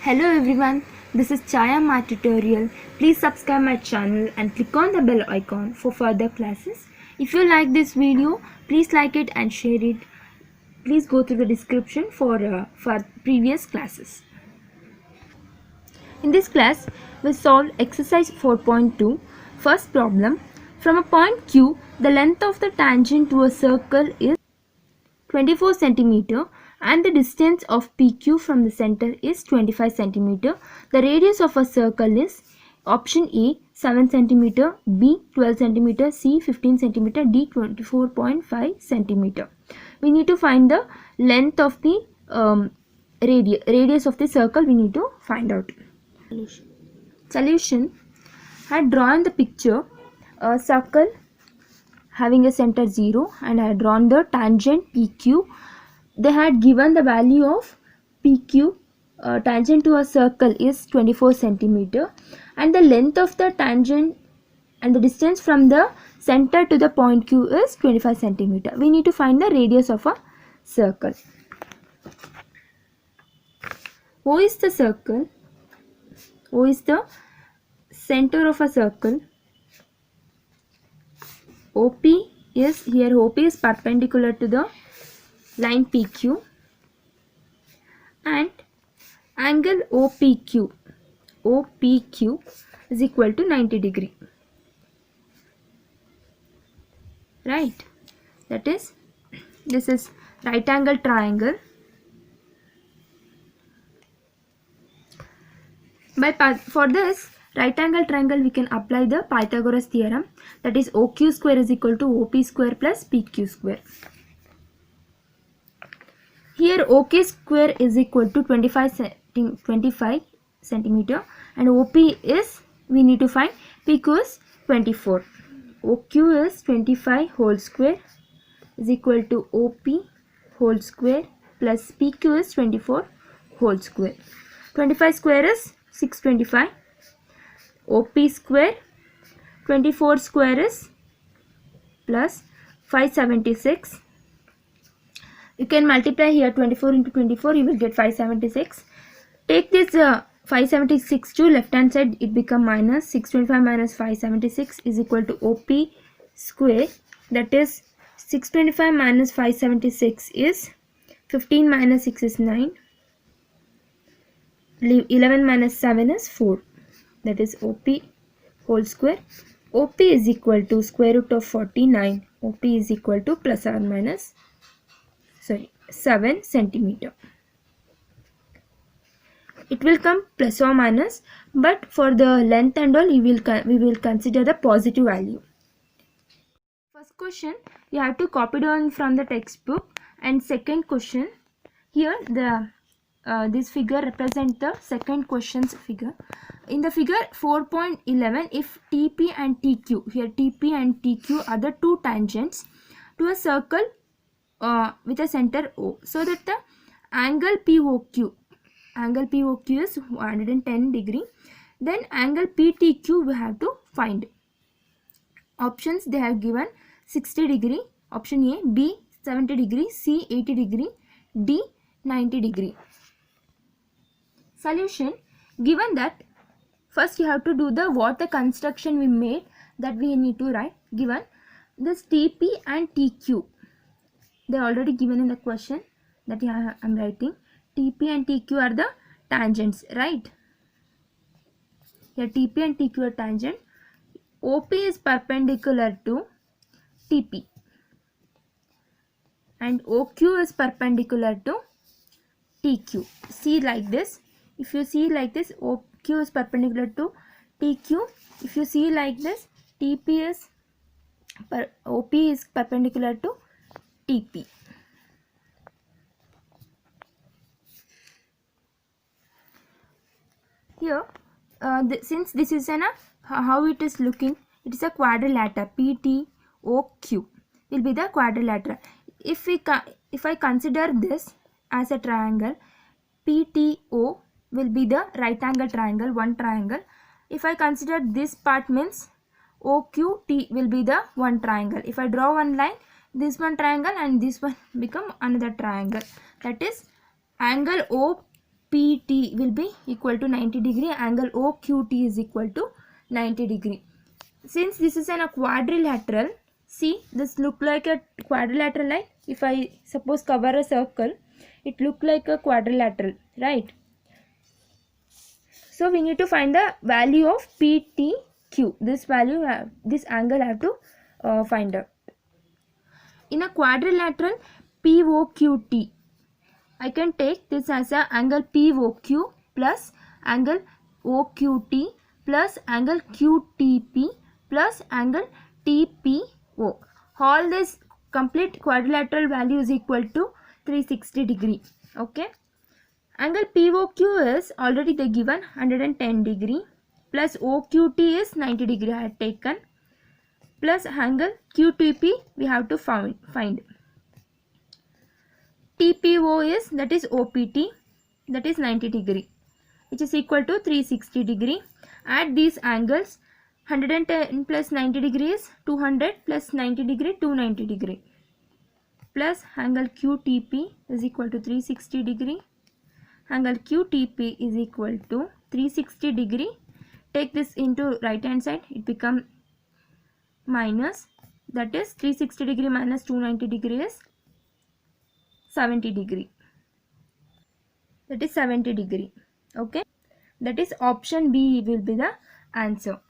Hello everyone, this is Chaya Math Tutorial. Please subscribe my channel and click on the bell icon for further classes. If you like this video, please like it and share it. Please go to the description for previous classes. In this class, we solved exercise 4.2. First problem. From a point Q, the length of the tangent to a circle is 24 centimeter and the distance of PQ from the center is 25 centimeter. The radius of a circle is option A 7 centimeter, B 12 centimeter, C 15 centimeter, D 24.5 centimeter. We need to find the length of the radius of the circle. We need to find out. Solution. I had drawn the picture a circle having a center 0 and I had drawn the tangent PQ. They had given the value of PQ tangent to a circle is 24 centimeter and the length of the tangent and the distance from the center to the point Q is 25 centimeter. We need to find the radius of a circle. O is the circle. O is the center of a circle. OP is here. OP is perpendicular to the line PQ and angle OPQ is equal to 90 degree. Right? That is, this is right angle triangle. For this right angle triangle, we can apply the Pythagoras theorem, that is OQ square is equal to OP square plus PQ square. Here OK square is equal to 25 centimeter and OP is, we need to find, PQ is 24. OQ is 25 whole square is equal to OP whole square plus PQ is 24 whole square. 25 square is 625. OP square 24 square is plus 576. You can multiply here 24 into 24, you will get 576. Take this 576 to left hand side, it become minus 625 minus 576 is equal to OP square, that is 625 minus 576 is 15 minus 6 is 9, 11 minus 7 is 4, that is OP whole square. OP is equal to square root of 49. OP is equal to plus or minus 7 centimeter. It will come plus or minus, but for the length and all we will consider the positive value. First question you have to copy down from the textbook, and second question here this figure represents the second question's figure. In the figure 4.11, if TP and TQ, here TP and TQ are the two tangents to a circle with a center O, so that the angle POQ is 110 degree, then angle PTQ we have to find. Options they have given 60 degree, option A, B 70 degree, C 80 degree, D 90 degree. Solution. Given that, first you have to do what the construction we made, that we need to write. Given this TP and TQ, they are already given in the question, that I am writing. TP and TQ are the tangents, right? Here TP and TQ are tangent. OP is perpendicular to TP and OQ is perpendicular to TQ. See like this. If you see like this, OQ is perpendicular to TQ. If you see like this, OP is perpendicular to TP. Here, since this is how it is looking, it is a quadrilateral. PTOQ will be the quadrilateral. If I consider this as a triangle, PTO will be the right angle triangle, one triangle. If I consider this part, means OQT will be the one triangle. If I draw one line, this one triangle and this one become another triangle, that is angle OPT will be equal to 90 degree, angle OQT is equal to 90 degree. Since this is a quadrilateral, see this look like a quadrilateral line. If I suppose cover a circle, it look like a quadrilateral, right? So we need to find the value of PTQ. This value, this angle have to find out. In a quadrilateral POQT, I can take this as a angle POQ plus angle OQT plus angle QTP plus angle TPO. All this complete quadrilateral value is equal to 360 degree. Okay. Angle POQ is already they given 110 degree plus OQT is 90 degree I had taken plus angle QTP we have to find. TPO is, that is OPT, that is 90 degree, which is equal to 360 degree. Add these angles, 110 plus 90 degree is 200 plus 90 degree 290 degree plus angle QTP is equal to 360 degree. Angle QTP is equal to 360 degree. Take this into right hand side, it becomes minus, that is 360 degree minus 290 degree is 70 degree. That is 70 degree. Okay. That is option B will be the answer.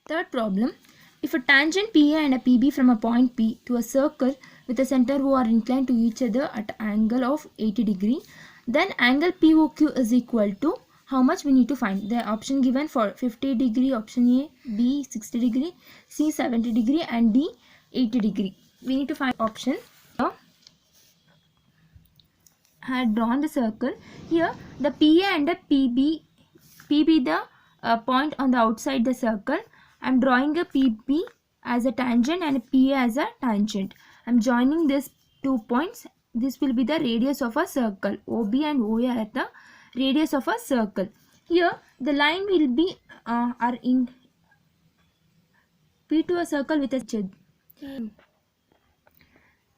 Third problem. If a tangent PA and a PB from a point P to a circle with a center who are inclined to each other at an angle of 80 degree, then angle POQ is equal to how much we need to find. The option given for 50 degree, option A, B 60 degree, C 70 degree and D 80 degree. We need to find option. Now, I had drawn the circle. Here the PA and the PB the point on the outside the circle. I am drawing a PB as a tangent and a PA as a tangent. I am joining these 2 points. This will be the radius of a circle. OB and OA are the radius of a circle. Here the line will be are in P to a circle with a chid.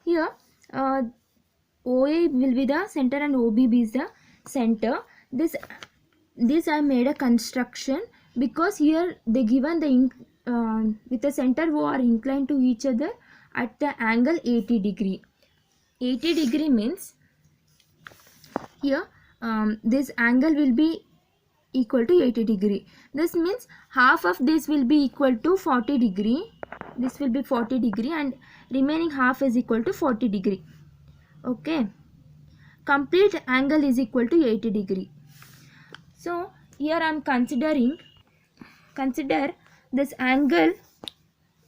Here OA will be the center and OB is the center. This I made a construction because here they given the with the center who are inclined to each other at the angle 80 degree. 80 degree means here this angle will be equal to 80 degree. This means half of this will be equal to 40 degree. This will be 40 degree and remaining half is equal to 40 degree. Okay. Complete angle is equal to 80 degree. So here I am consider this angle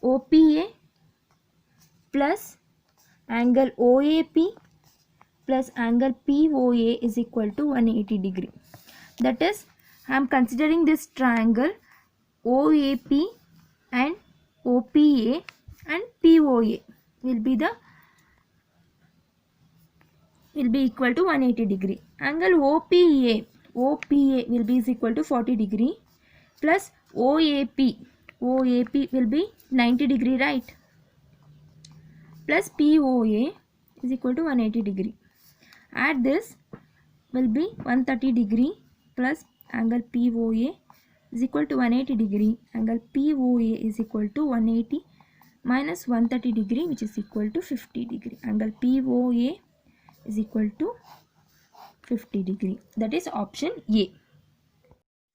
OPA plus angle OAP plus angle POA is equal to 180 degree. That is, I am considering this triangle OAP and OPA and POA will be equal to 180 degree. Angle OPA will be is equal to 40 degree plus OAP will be 90 degree, right? Plus POA is equal to 180 degree. Add this will be 130 degree plus angle POA is equal to 180 degree. Angle POA is equal to 180 minus 130 degree, which is equal to 50 degree. Angle POA is equal to 50 degree. That is option A.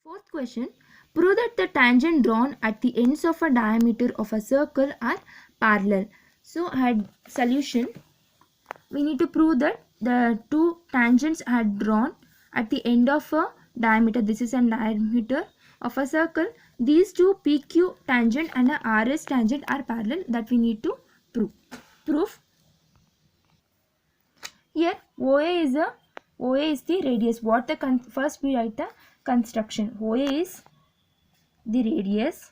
Fourth question. Prove that the tangent drawn at the ends of a diameter of a circle are parallel. So I had solution. We need to prove that the two tangents are drawn at the end of a diameter. This is a diameter of a circle. These two PQ tangent and a RS tangent are parallel. That we need to prove. Proof. Here OA is the radius. What the first we write the construction. OA is the radius.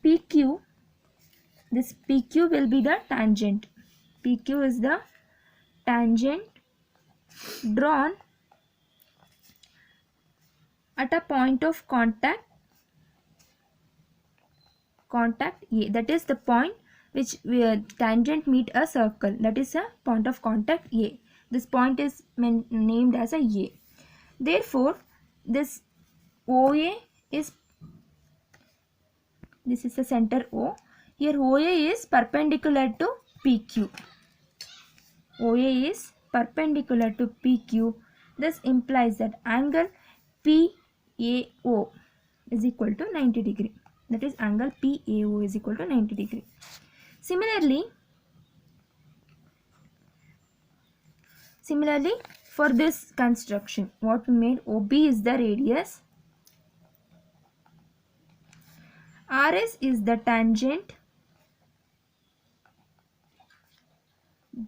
PQ, this PQ will be the tangent. PQ is the tangent drawn at a point of contact A. That is the point which tangent meet a circle, that is a point of contact A. This point is named as a A. Therefore, this OA is, this is the center O. Here OA is perpendicular to PQ. OA is perpendicular to PQ. This implies that angle PAO is equal to 90 degree. That is, angle PAO is equal to 90 degree. Similarly, for this construction, what we made, OB is the radius, RS is the tangent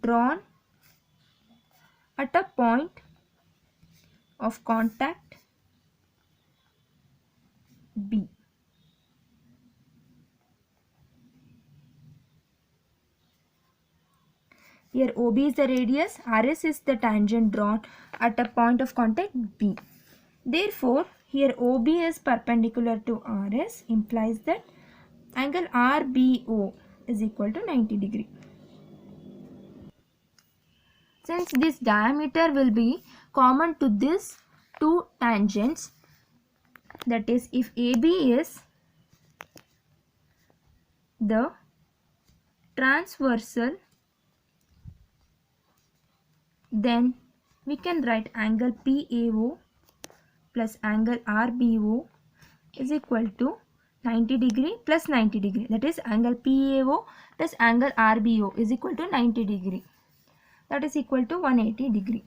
drawn at a point of contact B. Here OB is the radius, RS is the tangent drawn at a point of contact B. Therefore, here OB is perpendicular to RS, implies that angle RBO is equal to 90 degree. Since this diameter will be common to these two tangents, that is, if AB is the transversal, then we can write angle PAO plus angle RBO is equal to 90 degree plus 90 degree. That is, angle PAO plus angle RBO is equal to 90 degree. That is equal to 180 degree.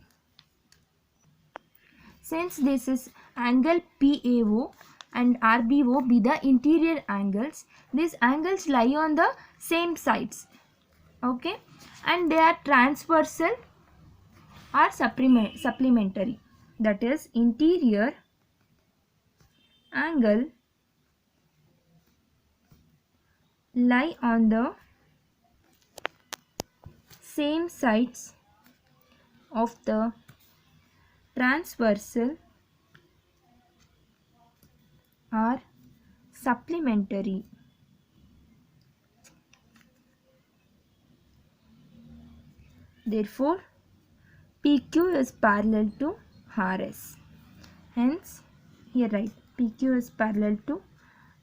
Since this is angle PAO and RBO be the interior angles, these angles lie on the same sides, okay, and they are transversal or supplementary. That is, interior angle lie on the same sides of the transversal or supplementary. Therefore, PQ is parallel to RS. Hence, here write PQ is parallel to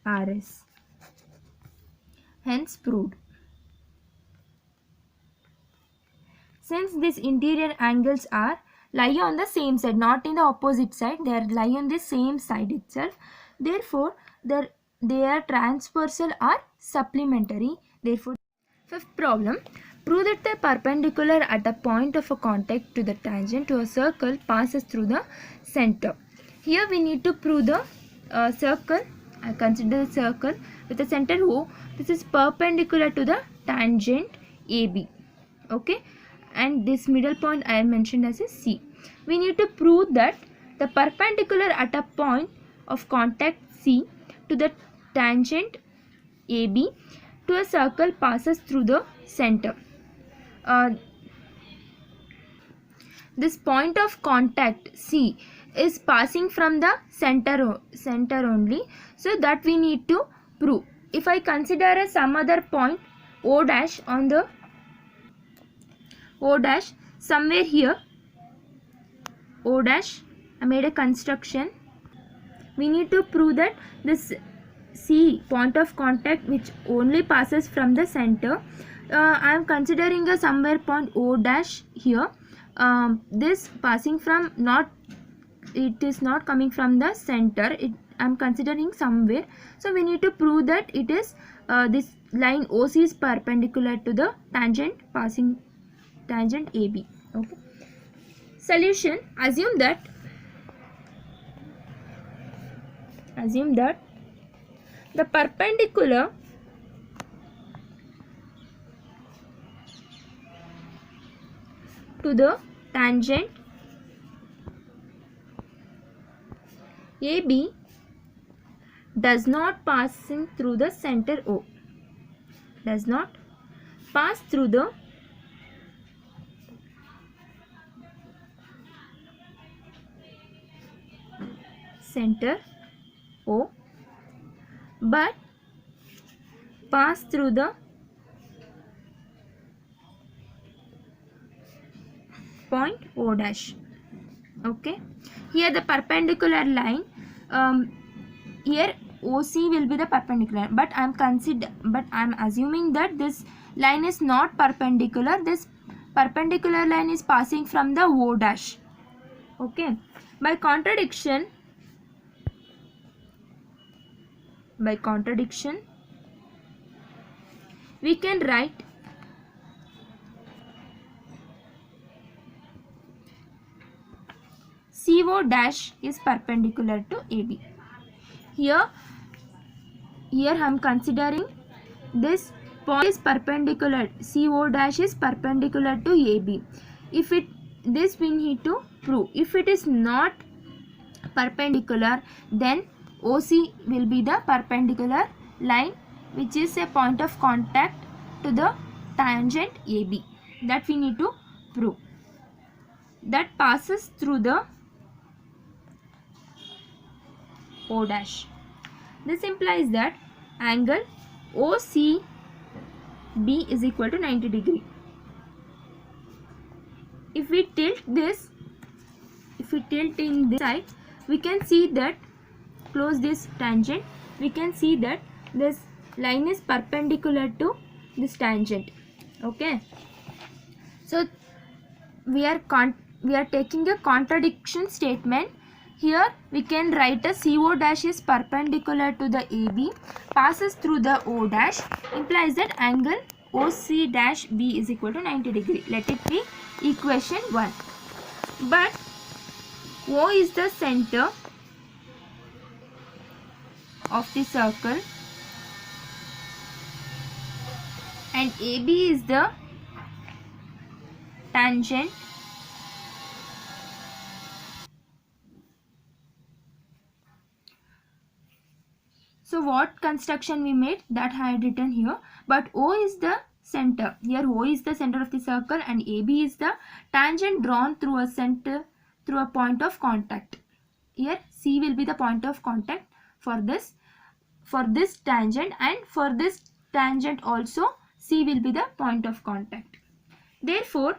RS. Hence, proved. Since these interior angles are lie on the same side, not in the opposite side, they are lie on the same side itself. Therefore, they are transversal or supplementary. Therefore, fifth problem. Prove that the perpendicular at a point of a contact to the tangent to a circle passes through the center. Here we need to prove the circle. I consider the circle with the center O. This is perpendicular to the tangent AB. Okay, and this middle point I mentioned as a C. We need to prove that the perpendicular at a point of contact C to the tangent AB to a circle passes through the center. This point of contact C is passing from the center only, so that we need to prove. If I consider some other point O dash on the O dash somewhere here, O dash, I made a construction. We need to prove that this C point of contact which only passes from the center, I am considering a somewhere point O dash here. This passing from it is not coming from the center. I am considering somewhere. So we need to prove that it is this line OC is perpendicular to the tangent AB. Okay. Solution: assume that the perpendicular to the tangent AB does not passing through the center O. Does not pass through the center O, but pass through the point O dash. Okay, here the perpendicular line, here OC will be the perpendicular, but I'm assuming that this line is not perpendicular. This perpendicular line is passing from the O dash. Okay, by contradiction we can write CO dash is perpendicular to AB. Here I am considering this point is perpendicular, CO dash is perpendicular to AB. If this we need to prove. If it is not perpendicular, then OC will be the perpendicular line which is a point of contact to the tangent AB. That we need to prove. That passes through the O dash. This implies that angle OCB is equal to 90 degree. If we tilt in this side, we can see that, close this tangent, we can see that this line is perpendicular to this tangent. Okay, so we are taking a contradiction statement. Here we can write a CO dash is perpendicular to the AB, passes through the O dash, implies that angle OC dash B is equal to 90 degree. Let it be equation 1. But O is the center of the circle and AB is the tangent So what construction we made, that I had written here. But O is the center. Here O is the center of the circle and AB is the tangent drawn through a point of contact. Here C will be the point of contact for this tangent, and for this tangent also C will be the point of contact. Therefore,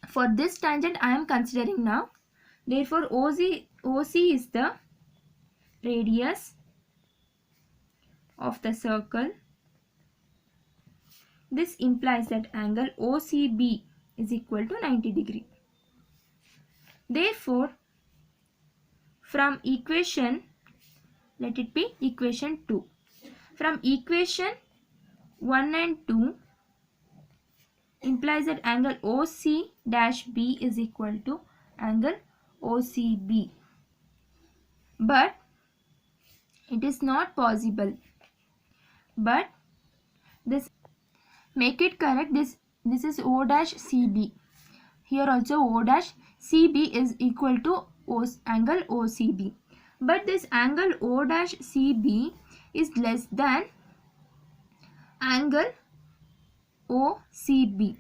for this tangent I am considering now. Therefore, OC is the radius of the circle. This implies that angle OCB is equal to 90 degree. Therefore, from equation, let it be equation 2. From equation 1 and 2 implies that angle OC dash B is equal to angle OCB. But it is not possible. But this, make it correct, this is O dash CB. Here also O dash CB is equal to angle OCB. But this angle O dash CB is less than angle OCB.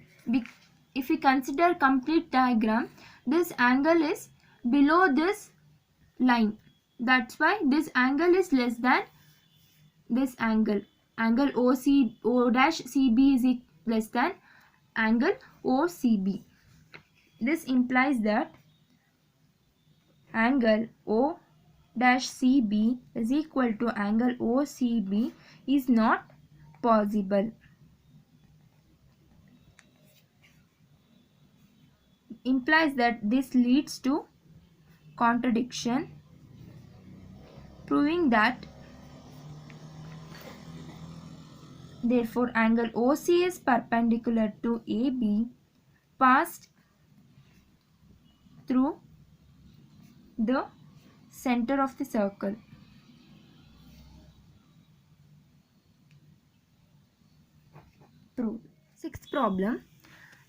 If we consider complete diagram, this angle is below this line. That's why this angle is less than this angle. Angle O dash CB is less than angle OCB. This implies that angle O dash CB is equal to angle OCB is not possible. Implies that this leads to contradiction, proving that therefore angle OC is perpendicular to AB, passed through the center of the circle. Proved. Sixth problem.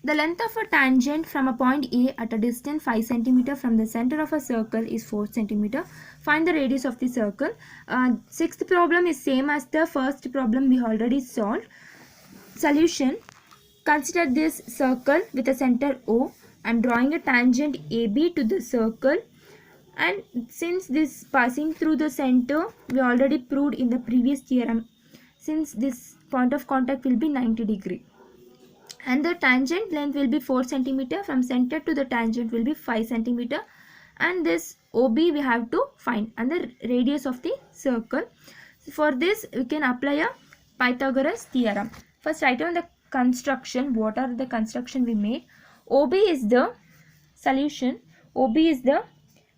The length of a tangent from a point A at a distance 5 cm from the center of a circle is 4 cm. Find the radius of the circle. Sixth problem is same as the first problem we already solved. Solution. Consider this circle with a center O. I am drawing a tangent AB to the circle, and since this passing through the center, we already proved in the previous theorem, since this point of contact will be 90 degree. and the tangent length will be 4 centimeter. From center to the tangent will be 5 centimeter, and this OB we have to find, and the radius of the circle. For this we can apply a Pythagoras theorem. First write down the construction. What are the construction we made? OB is the solution. OB is the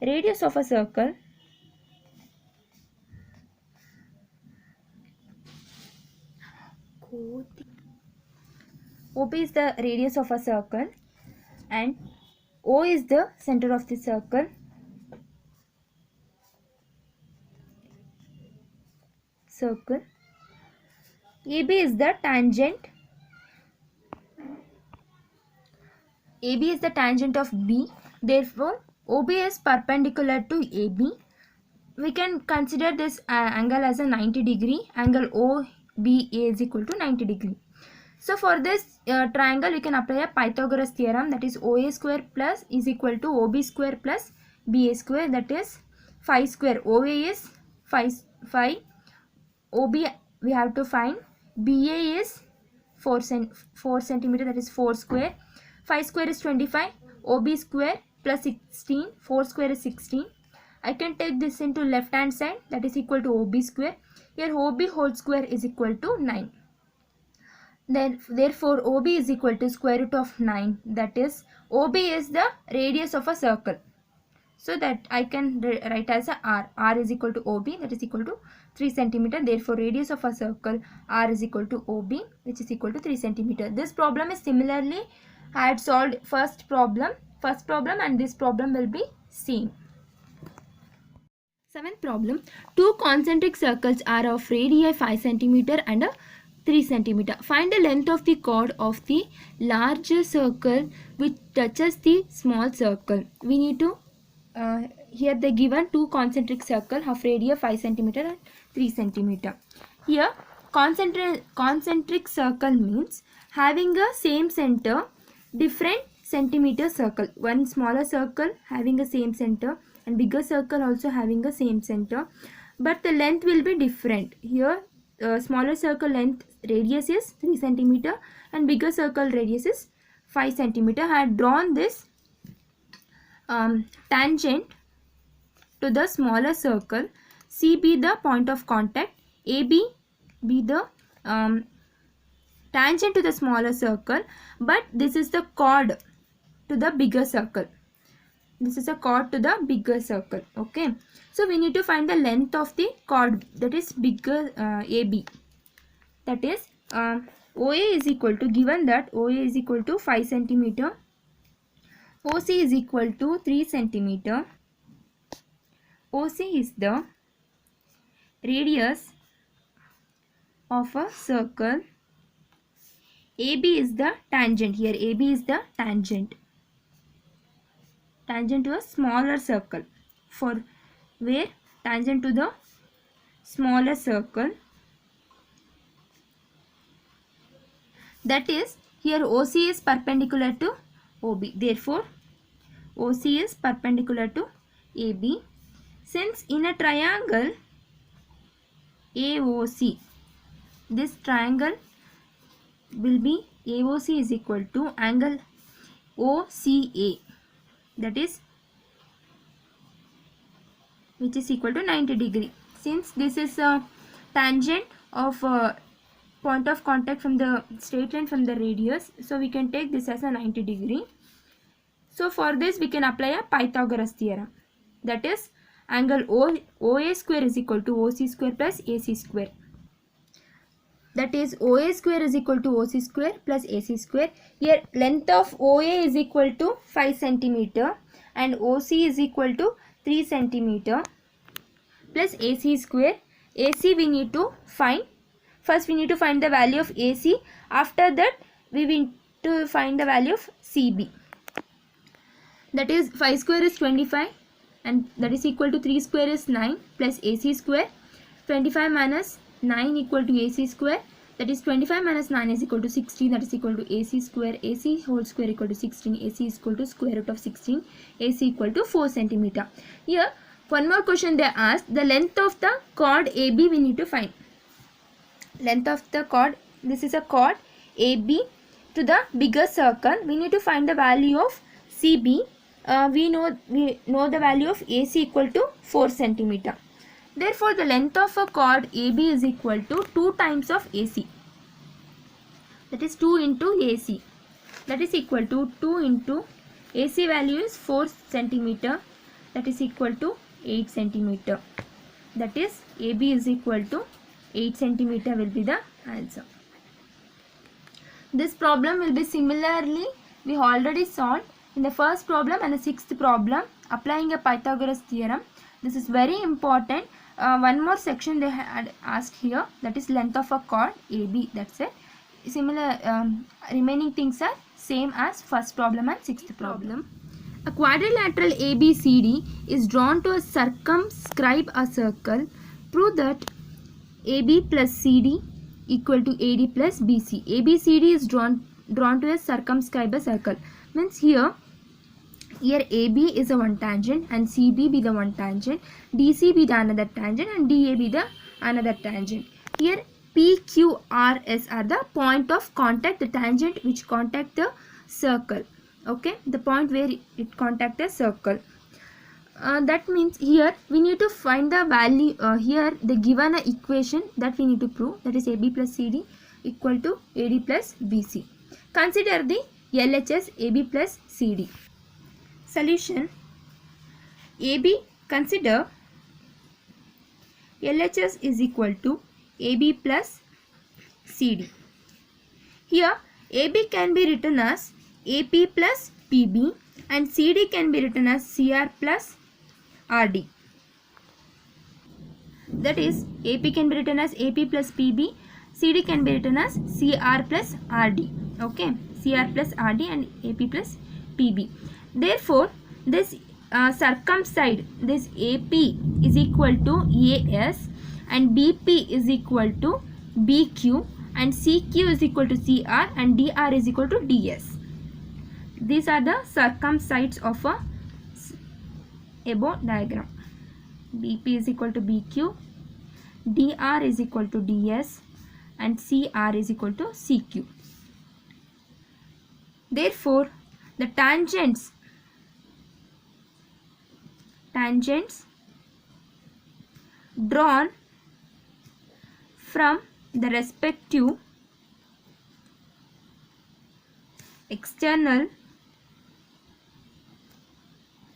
radius of a circle. OB is the radius of a circle, and O is the center of the circle. AB is the tangent. AB is the tangent of B. Therefore, OB is perpendicular to AB. We can consider this angle as a 90 degree. Angle OBA is equal to 90 degree. So for this triangle, we can apply a Pythagoras theorem, that is OA square plus is equal to OB square plus BA square, that is 5 square. OA is 5. OB we have to find. BA is 4 centimeter, that is 4 square. 5 square is 25. OB square plus 16. 4 square is 16. I can take this into left hand side, that is equal to OB square. Here OB whole square is equal to 9. Therefore OB is equal to square root of 9. That is, OB is the radius of a circle. So that I can write as a R. R is equal to OB, that is equal to 3 centimeter. Therefore radius of a circle R is equal to OB, which is equal to 3 centimeter. This problem is similarly, I had solved first problem and this problem will be same. Seventh problem. Two concentric circles are of radii 5 centimeter and a 3 centimeter. Find the length of the chord of the larger circle which touches the small circle. We need to here they given two concentric circle of radii 5 centimeter and 3 centimeter. Here concentric circle means having a same center, different centimeter circle. One smaller circle having a same center and bigger circle also having a same center, but the length will be different. Here smaller circle length radius is 3 centimeter and bigger circle radius is 5 centimeter. I had drawn this tangent to the smaller circle. C be the point of contact, AB be the tangent to the smaller circle, but this is the chord to the bigger circle. This is a chord to the bigger circle. Okay, so we need to find the length of the chord, that is bigger AB. That is OA is equal to, given that OA is equal to 5 centimeter, OC is equal to 3 centimeter. OC is the radius of a circle. AB is the tangent. Here AB is the tangent to a smaller circle, for where tangent to the smaller circle, that is, here OC is perpendicular to OB. Therefore OC is perpendicular to AB. Since in a triangle AOC, this triangle will be AOC is equal to angle OCA, that is, which is equal to 90 degree. Since this is a tangent of point of contact from the straight line from the radius, so we can take this as a 90 degree. So for this we can apply a Pythagoras theorem, that is, angle OA square is equal to OC square plus AC square. That is, OA square is equal to OC square plus AC square. Here length of OA is equal to 5 centimeter and OC is equal to 3 centimeter plus AC square. AC we need to find. First we need to find the value of AC. After that we need to find the value of CB. That is, 5 square is 25 and that is equal to 3 square is 9 plus AC square. 25 minus 9 equal to AC square, that is 25 minus 9 is equal to 16, that is equal to AC square. AC whole square equal to 16. AC is equal to square root of 16. AC equal to 4 centimeter. Here one more question they asked, the length of the chord AB we need to find. Length of the chord, this is a chord AB to the bigger circle, we need to find the value of CB. We know the value of AC equal to 4 centimeter. Therefore, the length of a chord AB is equal to 2 times of AC. That is 2 into AC. That is equal to 2 into AC value is 4 centimeter. That is equal to 8 centimeter. That is AB is equal to 8 centimeter will be the answer. This problem will be similarly we already solved in the first problem and the sixth problem applying a Pythagoras theorem. This is very important. One more section they had asked here, that is length of a chord AB. That's it. Similar remaining things are same as first problem and sixth problem. A quadrilateral ABCD is drawn to circumscribe a circle. Prove that AB plus CD equal to AD plus BC. ABCD is drawn to a circumscribe a circle. Means here AB is a one tangent and CB be the one tangent, DC be the another tangent and DA be the another tangent. Here PQRS are the point of contact, the tangent which contact the circle. Okay, the point where it contact a circle. That means here we need to find the value. Here they given an equation that we need to prove, that is AB plus CD equal to AD plus BC. Consider the LHS AB plus CD. Solution. AB, consider LHS is equal to AB plus CD. Here AB can be written as AP plus PB and CD can be written as CR plus RD. That is AP can be written as AP plus PB, CD can be written as CR plus RD. Okay, CR plus RD and AP plus PB. Therefore, this circumside, this AP is equal to AS and BP is equal to BQ and CQ is equal to CR and DR is equal to DS. These are the circumsides of a above diagram. BP is equal to BQ, DR is equal to DS and CR is equal to CQ. Therefore, the tangents drawn from the respective external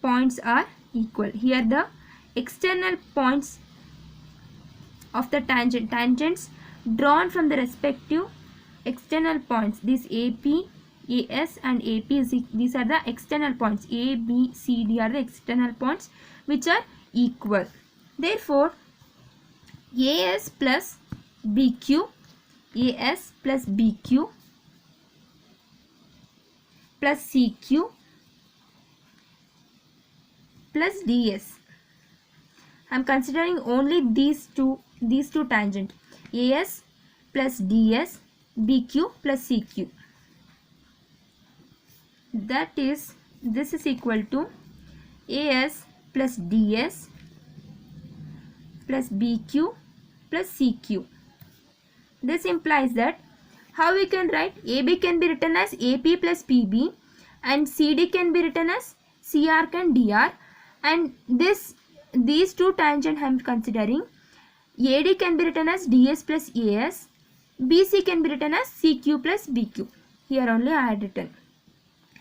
points are equal. Here the external points of the tangents drawn from the respective external points, this AP, AS and AP these are the external points. A, B, C, D are the external points which are equal. Therefore, AS plus BQ, AS plus BQ plus CQ plus DS. I am considering only these two tangent, AS plus DS, BQ plus CQ. That is, this is equal to AS plus DS plus BQ plus CQ. This implies that how we can write AB can be written as AP plus PB and CD can be written as CR and DR, and these two tangent I am considering AD can be written as DS plus AS, BC can be written as CQ plus BQ. Here only I had written,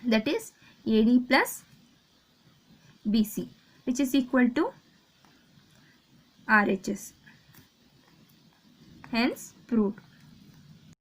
that is AD plus BC, which is equal to RHS. Hence proved.